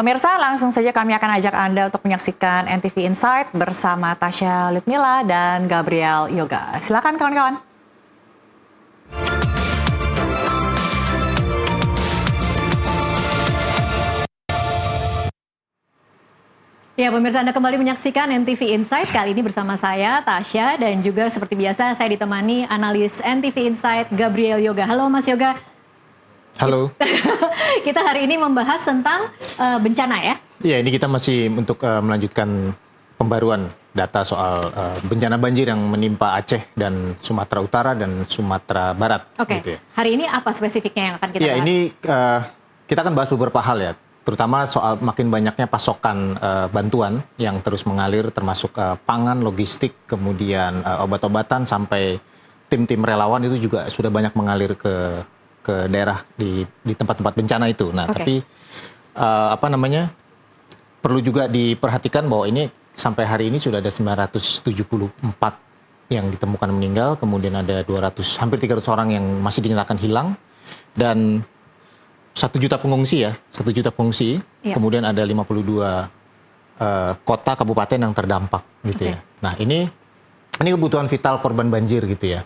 Pemirsa, langsung saja kami akan ajak Anda untuk menyaksikan NTV Insight bersama Tasya Lutmila dan Gabriel Yoga. Silakan kawan-kawan. Ya, pemirsa, Anda kembali menyaksikan NTV Insight. Kali ini bersama saya, Tasya, dan juga seperti biasa saya ditemani analis NTV Insight, Gabriel Yoga. Halo Mas Yoga. Halo. Kita hari ini membahas tentang bencana ya? Iya, ini kita masih untuk melanjutkan pembaruan data soal bencana banjir yang menimpa Aceh dan Sumatera Utara dan Sumatera Barat. Oke, gitu ya. Hari ini apa spesifiknya yang akan kita bahas? Ya, ini kita akan bahas beberapa hal ya, terutama soal makin banyaknya pasokan bantuan yang terus mengalir, termasuk pangan, logistik, kemudian obat-obatan, sampai tim-tim relawan itu juga sudah banyak mengalir ke daerah di tempat-tempat bencana itu. Nah, tapi perlu juga diperhatikan bahwa ini sampai hari ini sudah ada 974 yang ditemukan meninggal, kemudian ada hampir 300 orang yang masih dinyatakan hilang, dan 1 juta pengungsi ya, 1 juta pengungsi, kemudian ada 52 kota kabupaten yang terdampak gitu ya. Nah, ini kebutuhan vital korban banjir gitu ya.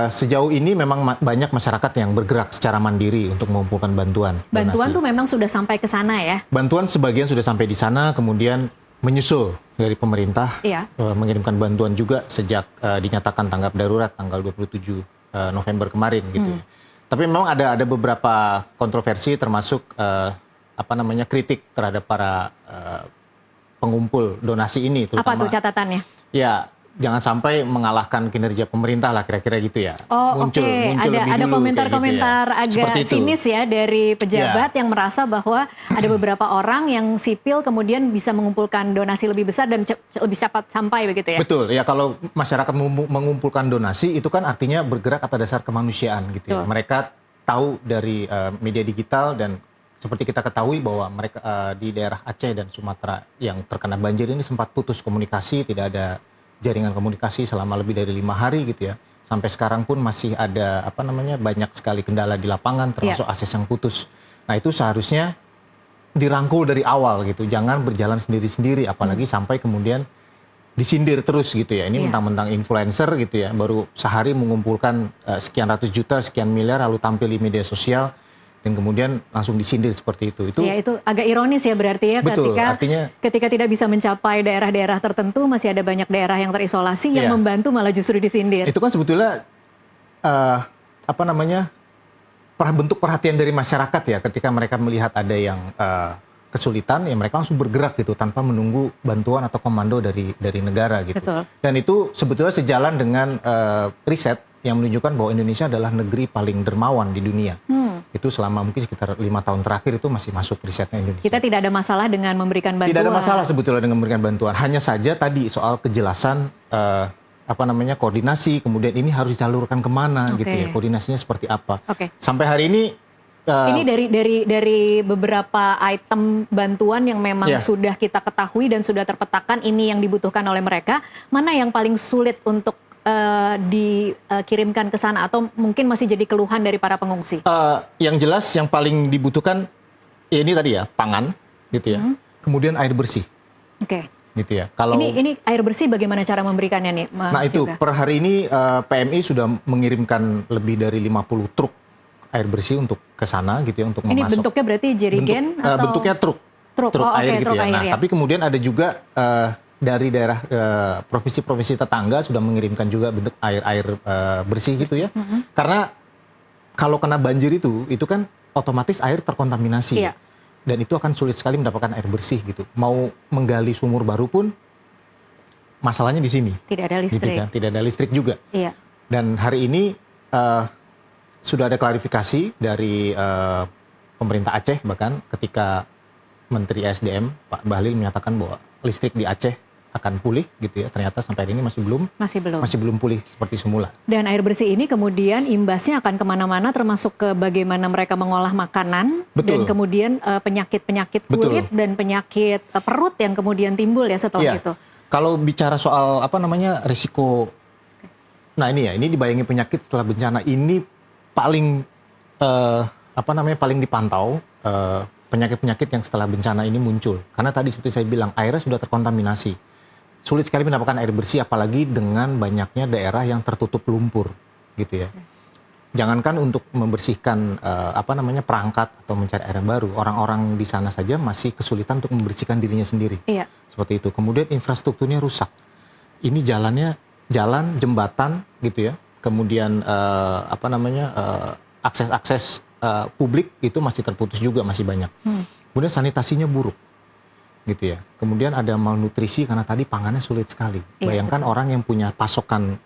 Sejauh ini memang banyak masyarakat yang bergerak secara mandiri untuk mengumpulkan bantuan. Bantuan tuh memang sudah sampai ke sana ya? Bantuan sebagian sudah sampai di sana, kemudian menyusul dari pemerintah mengirimkan bantuan juga sejak dinyatakan tanggap darurat tanggal 27 November kemarin gitu. Tapi memang ada beberapa kontroversi, termasuk kritik terhadap para pengumpul donasi ini. Apa tuh catatannya? Ya, jangan sampai mengalahkan kinerja pemerintah lah, kira-kira gitu ya. Oh, oke. Ada komentar-komentar gitu ya. agak sinis ya dari pejabat yang merasa bahwa ada beberapa orang yang sipil kemudian bisa mengumpulkan donasi lebih besar dan lebih cepat sampai begitu ya. Betul. Ya, kalau masyarakat mengumpulkan donasi itu kan artinya bergerak atas dasar kemanusiaan gitu ya. Mereka tahu dari media digital, dan seperti kita ketahui bahwa mereka di daerah Aceh dan Sumatera yang terkena banjir ini sempat putus komunikasi, tidak ada jaringan komunikasi selama lebih dari 5 hari gitu ya. Sampai sekarang pun masih ada banyak sekali kendala di lapangan, termasuk akses yang putus. Nah, itu seharusnya dirangkul dari awal gitu, jangan berjalan sendiri-sendiri, apalagi sampai kemudian disindir terus gitu ya. Ini mentang-mentang influencer gitu ya, baru sehari mengumpulkan sekian ratus juta, sekian miliar, lalu tampil di media sosial, dan kemudian langsung disindir seperti itu. Ya, itu agak ironis ya berarti ya. Betul, ketika tidak bisa mencapai daerah-daerah tertentu, masih ada banyak daerah yang terisolasi, yang membantu malah justru disindir. Itu kan sebetulnya bentuk perhatian dari masyarakat ya, ketika mereka melihat ada yang kesulitan, ya mereka langsung bergerak gitu tanpa menunggu bantuan atau komando dari negara gitu. Betul. Dan itu sebetulnya sejalan dengan riset yang menunjukkan bahwa Indonesia adalah negeri paling dermawan di dunia. Itu selama mungkin sekitar 5 tahun terakhir itu masih masuk risetnya Indonesia. Kita tidak ada masalah dengan memberikan bantuan. Tidak ada masalah sebetulnya dengan memberikan bantuan. Hanya saja tadi soal kejelasan koordinasi, kemudian ini harus disalurkan kemana gitu ya. Koordinasinya seperti apa. Sampai hari ini ini dari beberapa item bantuan yang memang sudah kita ketahui dan sudah terpetakan ini yang dibutuhkan oleh mereka, mana yang paling sulit untuk dikirimkan ke sana, atau mungkin masih jadi keluhan dari para pengungsi? Yang jelas yang paling dibutuhkan ya ini tadi ya, pangan gitu ya. Kemudian air bersih. Gitu ya. Kalau ini air bersih bagaimana cara memberikannya nih, Mas Nah, itu Yoga? per hari ini PMI sudah mengirimkan lebih dari 50 truk air bersih untuk ke sana gitu ya, untuk memasok. Ini bentuknya berarti jerigen atau bentuknya truk air gitu ya. Nah, tapi kemudian ada juga dari daerah provinsi-provinsi tetangga sudah mengirimkan juga bentuk air bersih gitu ya. Karena kalau kena banjir itu kan otomatis air terkontaminasi. Dan itu akan sulit sekali mendapatkan air bersih gitu. Mau menggali sumur baru pun masalahnya di sini. Tidak ada listrik. Gitu kan? Tidak ada listrik juga. Dan hari ini sudah ada klarifikasi dari pemerintah Aceh, bahkan ketika Menteri SDM Pak Bahlil menyatakan bahwa listrik di Aceh akan pulih gitu ya. Ternyata sampai hari ini masih belum pulih seperti semula. Dan air bersih ini kemudian imbasnya akan kemana-mana, termasuk ke bagaimana mereka mengolah makanan. Dan kemudian penyakit-penyakit kulit dan penyakit perut yang kemudian timbul ya setelah itu. Kalau bicara soal risiko, nah ini dibayangi penyakit setelah bencana ini paling paling dipantau penyakit-penyakit yang setelah bencana ini muncul. Karena tadi seperti saya bilang, airnya sudah terkontaminasi. Sulit sekali mendapatkan air bersih, apalagi dengan banyaknya daerah yang tertutup lumpur, gitu ya. Jangankan untuk membersihkan perangkat atau mencari air baru, orang-orang di sana saja masih kesulitan untuk membersihkan dirinya sendiri. Iya. Seperti itu. Kemudian infrastrukturnya rusak. Ini jalan, jembatan, gitu ya. Kemudian akses-akses publik itu masih terputus juga, masih banyak. Kemudian sanitasinya buruk, gitu ya. Kemudian ada malnutrisi karena tadi pangannya sulit sekali. Iya, bayangkan betul. Orang yang punya pasokan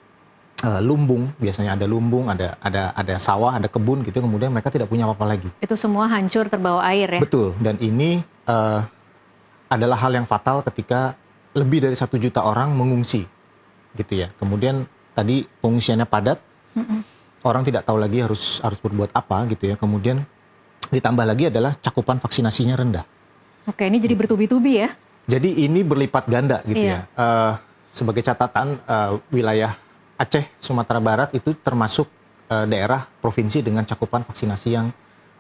lumbung, biasanya ada lumbung, ada sawah, ada kebun gitu, kemudian mereka tidak punya apa-apa lagi. Itu semua hancur terbawa air ya? Betul, dan ini adalah hal yang fatal ketika lebih dari 1 juta orang mengungsi, gitu ya. Kemudian tadi pengungsiannya padat, orang tidak tahu lagi harus berbuat apa gitu ya. Kemudian ditambah lagi adalah cakupan vaksinasinya rendah. Oke, ini jadi bertubi-tubi ya? Jadi ini berlipat ganda gitu ya. Sebagai catatan, wilayah Aceh, Sumatera Barat itu termasuk daerah provinsi dengan cakupan vaksinasi yang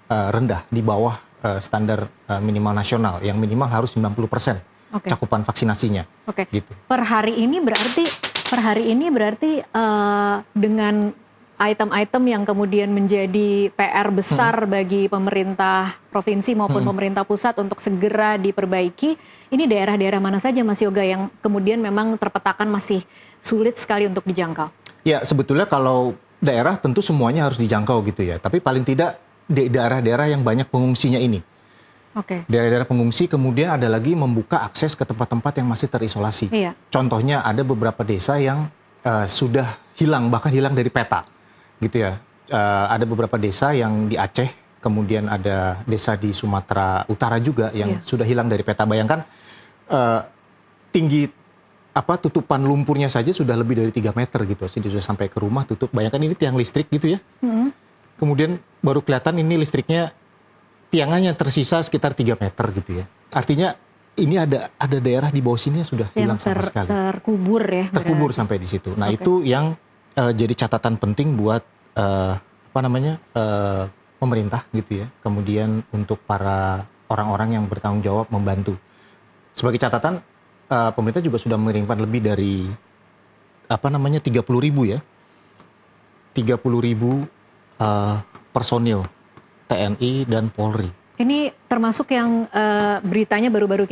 rendah, di bawah standar minimal nasional, yang minimal harus 90% cakupan vaksinasinya. Oke. Gitu. Per hari ini berarti dengan item-item yang kemudian menjadi PR besar bagi pemerintah provinsi maupun pemerintah pusat untuk segera diperbaiki, ini daerah-daerah mana saja Mas Yoga yang kemudian memang terpetakan masih sulit sekali untuk dijangkau? Ya, sebetulnya kalau daerah tentu semuanya harus dijangkau gitu ya, tapi paling tidak di daerah-daerah yang banyak pengungsinya ini. Oke. Daerah-daerah pengungsi, kemudian ada lagi membuka akses ke tempat-tempat yang masih terisolasi. Iya. Contohnya ada beberapa desa yang sudah hilang, bahkan hilang dari peta, gitu ya. Ada beberapa desa yang di Aceh, kemudian ada desa di Sumatera Utara juga yang sudah hilang dari peta. Bayangkan tinggi tutupan lumpurnya saja sudah lebih dari 3 meter gitu, sudah sampai ke rumah tutup. Bayangkan ini tiang listrik gitu ya. Kemudian baru kelihatan ini listriknya, tiangannya tersisa sekitar 3 meter gitu ya. Artinya ini ada daerah di bawah sini yang sudah hilang sama sekali. Terkubur ya. Terkubur sampai di situ. Nah itu yang jadi catatan penting buat pemerintah gitu ya. Kemudian untuk para orang-orang yang bertanggung jawab membantu. Sebagai catatan, pemerintah juga sudah mengirimkan lebih dari 30.000 ya. 30.000 personil TNI dan Polri. Ini termasuk yang beritanya baru-baru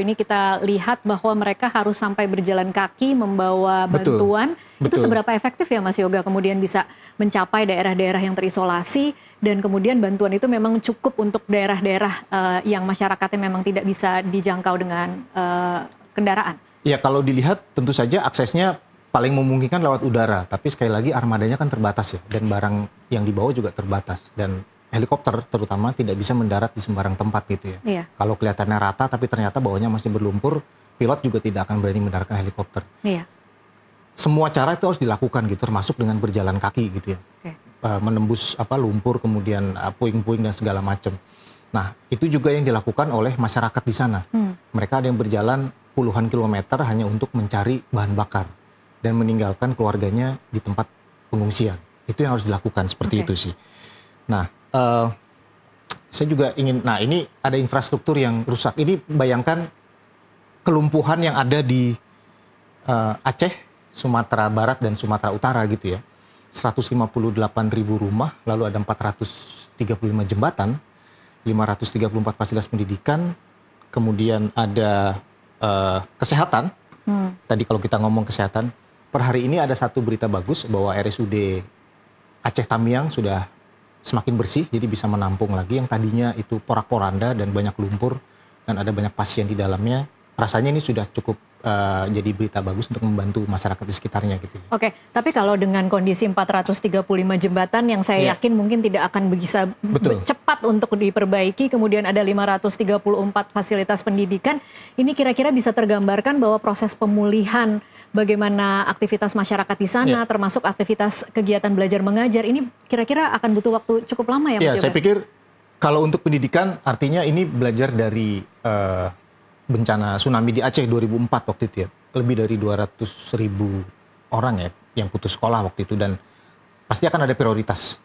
ini kita lihat bahwa mereka harus sampai berjalan kaki membawa bantuan. Betul. Itu seberapa efektif ya Mas Yoga kemudian bisa mencapai daerah-daerah yang terisolasi, dan kemudian bantuan itu memang cukup untuk daerah-daerah yang masyarakatnya memang tidak bisa dijangkau dengan kendaraan? Ya, kalau dilihat tentu saja aksesnya paling memungkinkan lewat udara, tapi sekali lagi armadanya kan terbatas ya, dan barang yang dibawa juga terbatas, dan helikopter terutama tidak bisa mendarat di sembarang tempat gitu ya. Iya. Kalau kelihatannya rata tapi ternyata bawahnya masih berlumpur, pilot juga tidak akan berani mendaratkan helikopter. Iya. Semua cara itu harus dilakukan gitu, termasuk dengan berjalan kaki gitu ya. Menembus lumpur, kemudian puing-puing dan segala macam. Nah, itu juga yang dilakukan oleh masyarakat di sana. Mereka ada yang berjalan puluhan kilometer hanya untuk mencari bahan bakar dan meninggalkan keluarganya di tempat pengungsian. Itu yang harus dilakukan, seperti itu sih. Nah, saya juga ingin, ini ada infrastruktur yang rusak. Ini bayangkan kelumpuhan yang ada di Aceh, Sumatera Barat dan Sumatera Utara gitu ya. 158.000 rumah, lalu ada 435 jembatan, 534 fasilitas pendidikan, kemudian ada kesehatan. Tadi kalau kita ngomong kesehatan, per hari ini ada satu berita bagus bahwa RSUD Aceh Tamiang sudah semakin bersih, jadi bisa menampung lagi yang tadinya itu porak-poranda dan banyak lumpur dan ada banyak pasien di dalamnya. Rasanya ini sudah cukup jadi berita bagus untuk membantu masyarakat di sekitarnya gitu. Oke, tapi kalau dengan kondisi 435 jembatan yang saya yakin mungkin tidak akan bisa cepat untuk diperbaiki, kemudian ada 534 fasilitas pendidikan, ini kira-kira bisa tergambarkan bahwa proses pemulihan bagaimana aktivitas masyarakat di sana, termasuk aktivitas kegiatan belajar mengajar, ini kira-kira akan butuh waktu cukup lama ya Mas Yoga? Saya pikir kalau untuk pendidikan artinya ini belajar dari bencana tsunami di Aceh 2004 waktu itu ya, lebih dari 200.000 orang ya yang putus sekolah waktu itu, dan pasti akan ada prioritas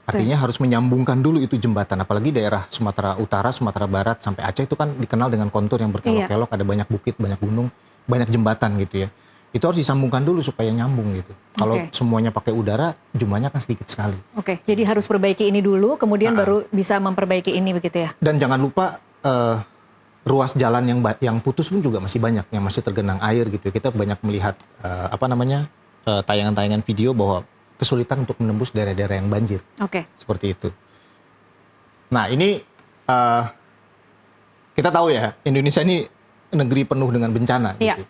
Artinya harus menyambungkan dulu itu jembatan, apalagi daerah Sumatera Utara, Sumatera Barat sampai Aceh itu kan dikenal dengan kontur yang berkelok-kelok, ada banyak bukit, banyak gunung, banyak jembatan gitu ya. Itu harus disambungkan dulu supaya nyambung gitu. Kalau semuanya pakai udara, jumlahnya kan sedikit sekali. Jadi harus perbaiki ini dulu, kemudian baru bisa memperbaiki ini begitu ya. Dan jangan lupa ruas jalan yang putus pun juga masih banyak, yang masih tergenang air gitu. Kita banyak melihat tayangan-tayangan video bahwa kesulitan untuk menembus daerah-daerah yang banjir. Seperti itu. Nah ini kita tahu ya, Indonesia ini negeri penuh dengan bencana. Gitu.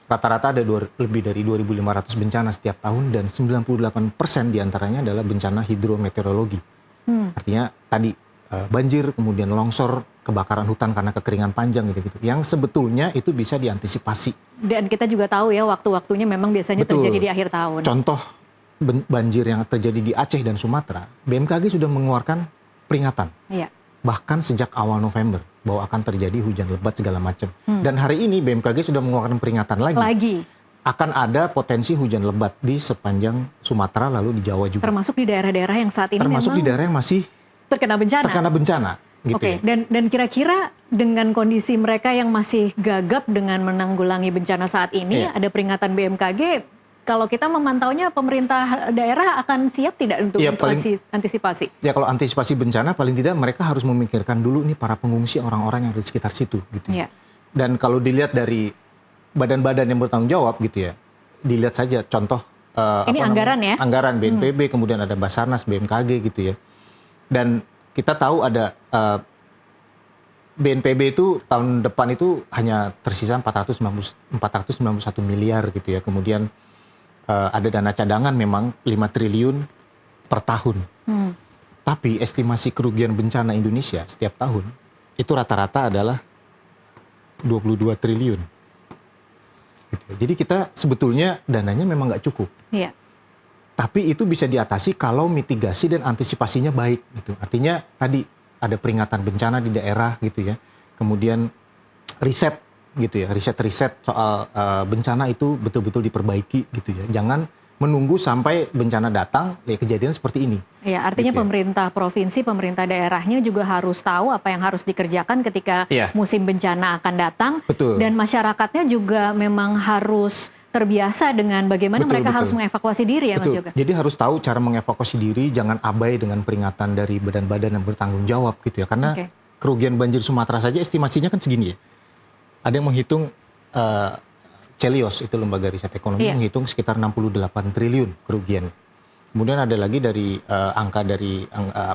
Rata-rata ada lebih dari 2.500 bencana setiap tahun dan 98% diantaranya adalah bencana hidrometeorologi. Artinya tadi banjir, kemudian longsor, kebakaran hutan karena kekeringan panjang gitu-gitu. Yang sebetulnya itu bisa diantisipasi. Dan kita juga tahu ya waktu-waktunya memang biasanya terjadi di akhir tahun. Contoh banjir yang terjadi di Aceh dan Sumatera, BMKG sudah mengeluarkan peringatan. Bahkan sejak awal November bahwa akan terjadi hujan lebat segala macam. Dan hari ini BMKG sudah mengeluarkan peringatan lagi. Akan ada potensi hujan lebat di sepanjang Sumatera lalu di Jawa juga. Termasuk di daerah-daerah yang saat ini termasuk di daerah yang masih terkena bencana. Gitu. Dan kira-kira dengan kondisi mereka yang masih gagap dengan menanggulangi bencana saat ini, ada peringatan BMKG. Kalau kita memantaunya, pemerintah daerah akan siap tidak untuk antisipasi? Ya kalau antisipasi bencana, paling tidak mereka harus memikirkan dulu nih para pengungsi, orang-orang yang di sekitar situ. Gitu. Dan kalau dilihat dari badan-badan yang bertanggung jawab gitu ya, dilihat saja contoh ini anggaran ya? Anggaran BNPB, kemudian ada Basarnas, BMKG gitu ya. Dan kita tahu ada BNPB itu tahun depan itu hanya tersisa 491 miliar gitu ya. Kemudian ada dana cadangan memang 5 triliun per tahun. Tapi estimasi kerugian bencana Indonesia setiap tahun itu rata-rata adalah 22 triliun. Gitu. Jadi kita sebetulnya dananya memang nggak cukup. Tapi itu bisa diatasi kalau mitigasi dan antisipasinya baik. Gitu. Artinya tadi ada peringatan bencana di daerah gitu ya. Kemudian riset gitu ya, riset soal bencana itu betul-betul diperbaiki gitu ya. Jangan menunggu sampai bencana datang, ya kejadian seperti ini. Ya, artinya gitu pemerintah provinsi, pemerintah daerahnya juga harus tahu apa yang harus dikerjakan ketika musim bencana akan datang. Dan masyarakatnya juga memang harus terbiasa dengan bagaimana mereka harus mengevakuasi diri ya Mas Yoga. Jadi harus tahu cara mengevakuasi diri, jangan abai dengan peringatan dari badan-badan yang bertanggung jawab gitu ya. Karena kerugian banjir Sumatera saja estimasinya kan segini ya. Ada yang menghitung, Celios, itu lembaga riset ekonomi, menghitung sekitar 68 triliun kerugian. Kemudian ada lagi dari angka dari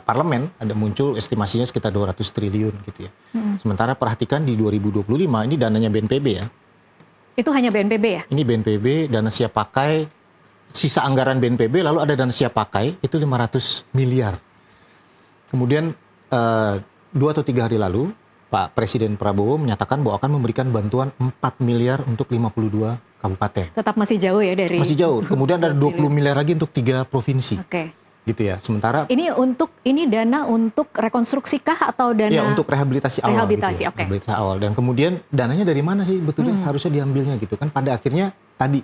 parlemen, ada muncul estimasinya sekitar 200 triliun gitu ya. Sementara perhatikan di 2025, ini dananya BNPB ya. Itu hanya BNPB ya? Ini BNPB, dana siap pakai, sisa anggaran BNPB, lalu ada dana siap pakai, itu 500 miliar. Kemudian 2 atau 3 hari lalu, Pak Presiden Prabowo menyatakan bahwa akan memberikan bantuan 4 miliar untuk 52 kabupaten. Tetap masih jauh ya dari... Masih jauh. Kemudian ada 20 miliar lagi untuk 3 provinsi. Gitu ya. Sementara... Ini dana untuk rekonstruksi kah atau dana... Ya, untuk rehabilitasi awal. Rehabilitasi, gitu ya. Rehabilitasi awal. Dan kemudian dananya dari mana sih betulnya harusnya diambilnya gitu kan. Pada akhirnya tadi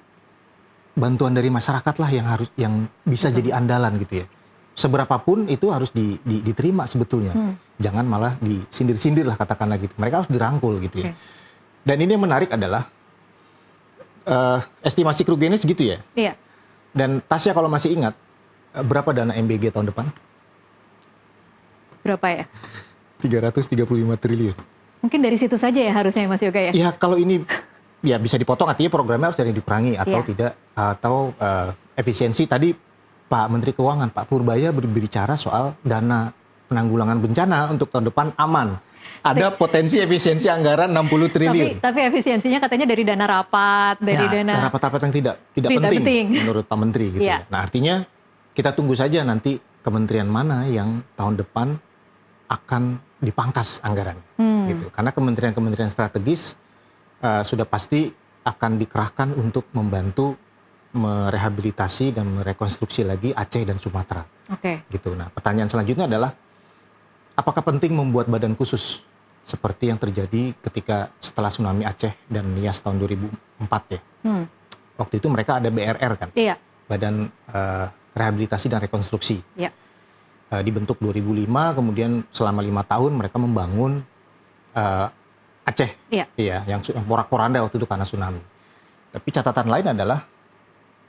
bantuan dari masyarakat lah yang bisa jadi andalan gitu ya. Seberapapun itu harus diterima sebetulnya. Jangan malah disindir-sindir lah katakanlah gitu. Mereka harus dirangkul gitu ya. Dan ini yang menarik adalah estimasi kerugiannya segitu ya. Dan Tasya kalau masih ingat, berapa dana MBG tahun depan? Berapa ya? 335 triliun. Mungkin dari situ saja ya harusnya Mas Yoga ya? Ya kalau ini ya bisa dipotong, artinya programnya harus jadi dikurangi atau tidak, atau efisiensi tadi. Pak Menteri Keuangan, Pak Purbaya berbicara soal dana penanggulangan bencana untuk tahun depan aman. Ada potensi efisiensi anggaran 60 triliun. Tapi efisiensinya katanya dari dana rapat, dari dana rapat-rapat yang tidak penting menurut Pak Menteri gitu. Nah, artinya kita tunggu saja nanti kementerian mana yang tahun depan akan dipangkas anggaran gitu. Karena kementerian-kementerian strategis sudah pasti akan dikerahkan untuk membantu merehabilitasi dan merekonstruksi lagi Aceh dan Sumatera. Gitu. Nah, pertanyaan selanjutnya adalah apakah penting membuat badan khusus seperti yang terjadi ketika setelah tsunami Aceh dan Nias tahun 2004 ya. Waktu itu mereka ada BRR kan, Badan Rehabilitasi dan Rekonstruksi. dibentuk 2005, kemudian selama 5 tahun mereka membangun Aceh, iya, yang porak-poranda waktu itu karena tsunami. Tapi catatan lain adalah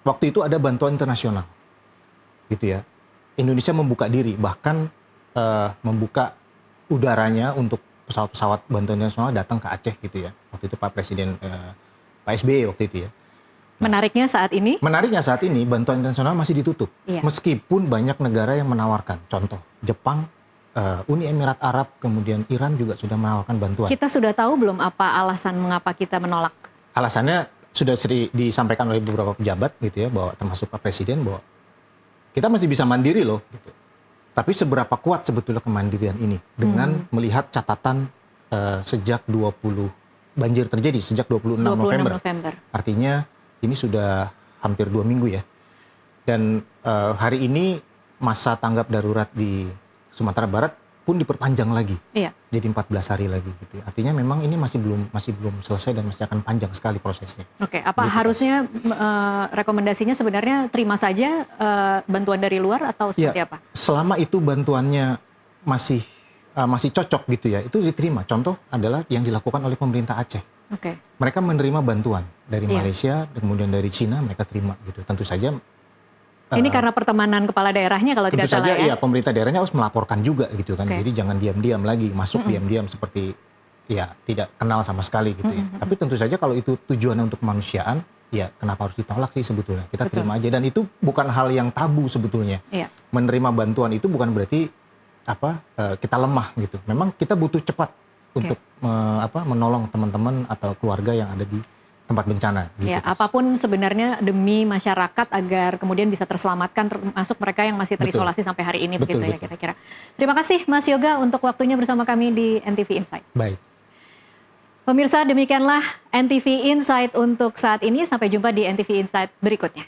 waktu itu ada bantuan internasional, gitu ya. Indonesia membuka diri, bahkan membuka udaranya untuk pesawat-pesawat bantuan internasional datang ke Aceh, gitu ya. Waktu itu Pak Presiden Pak SBY waktu itu ya. Menariknya saat ini? Menariknya saat ini bantuan internasional masih ditutup, meskipun banyak negara yang menawarkan. Contoh Jepang, Uni Emirat Arab, kemudian Iran juga sudah menawarkan bantuan. Kita sudah tahu belum apa alasan mengapa kita menolak? Alasannya sudah disampaikan oleh beberapa pejabat gitu ya, bahwa termasuk Pak Presiden, bahwa kita masih bisa mandiri loh. Gitu. Tapi seberapa kuat sebetulnya kemandirian ini dengan melihat catatan sejak 20 banjir terjadi sejak 26 November. Artinya ini sudah hampir 2 minggu ya. Dan hari ini masa tanggap darurat di Sumatera Barat pun diperpanjang lagi, jadi 14 hari lagi gitu. Artinya memang ini masih belum selesai dan masih akan panjang sekali prosesnya. Oke, apa gitu, harusnya rekomendasinya sebenarnya terima saja bantuan dari luar atau seperti apa? Selama itu bantuannya masih cocok gitu ya, itu diterima. Contoh adalah yang dilakukan oleh pemerintah Aceh. Mereka menerima bantuan dari Malaysia, kemudian dari Cina mereka terima gitu. Tentu saja. Ini karena pertemanan kepala daerahnya kalau tidak salah ya? Iya, pemerintah daerahnya harus melaporkan juga gitu kan. Jadi jangan diam-diam lagi, masuk diam-diam seperti ya tidak kenal sama sekali gitu ya. Tapi tentu saja kalau itu tujuannya untuk kemanusiaan, ya kenapa harus ditolak sih sebetulnya. Kita terima aja, dan itu bukan hal yang tabu sebetulnya. Menerima bantuan itu bukan berarti kita lemah gitu. Memang kita butuh cepat untuk menolong teman-teman atau keluarga yang ada di tempat bencana. Gitu. Ya, apapun sebenarnya demi masyarakat agar kemudian bisa terselamatkan, termasuk mereka yang masih terisolasi sampai hari ini, begitu ya kira-kira. Terima kasih Mas Yoga untuk waktunya bersama kami di NTV Insight. Baik. Pemirsa, demikianlah NTV Insight untuk saat ini. Sampai jumpa di NTV Insight berikutnya.